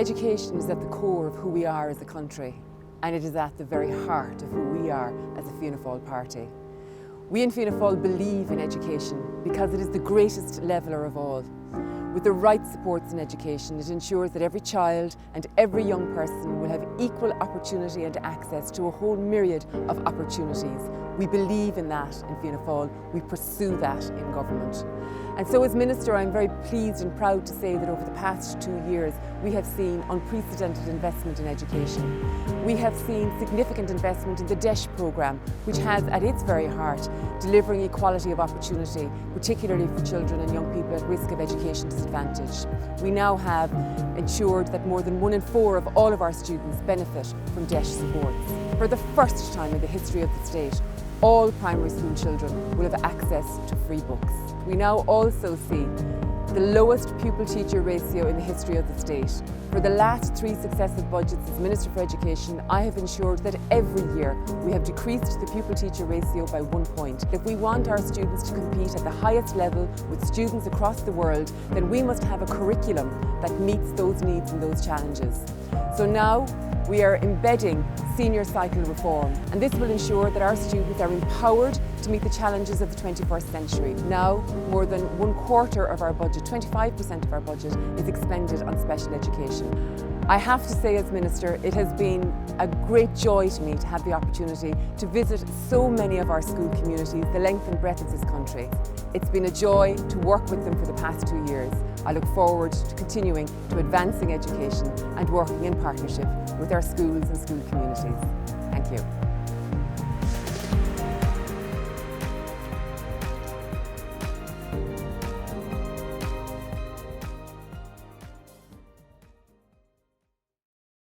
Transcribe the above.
Education is at the core of who we are as a country, and it is at the very heart of who we are as a Fianna Fáil party. We in Fianna Fáil believe in education because it is the greatest leveller of all. With the right supports in education, it ensures that every child and every young person will have equal opportunity and access to a whole myriad of opportunities. We believe in that in Fianna Fáil. We pursue that in government. And so as Minister, I'm very pleased and proud to say that over the past 2 years, we have seen unprecedented investment in education. We have seen significant investment in the DEIS programme, which has at its very heart delivering equality of opportunity, particularly for children and young people at risk of education disadvantage. We now have ensured that more than 1 in 4 of all of our students benefit from DEIS supports. For the first time in the history of the state, all primary school children will have access to free books. We now also see the lowest pupil-teacher ratio in the history of the state. For the last 3 successive budgets as Minister for Education, I have ensured that every year we have decreased the pupil-teacher ratio by 1 point. If we want our students to compete at the highest level with students across the world, then we must have a curriculum that meets those needs and those challenges. So now we are embedding senior cycle reform, and this will ensure that our students are empowered to meet the challenges of the 21st century. Now, more than 1/4 of our budget, 25% of our budget, is expended on special education. I have to say as Minister, it has been a great joy to me to have the opportunity to visit so many of our school communities, the length and breadth of this country. It's been a joy to work with them for the past 2 years. I look forward to continuing to advancing education and working in partnership with our schools and school communities. Thank you.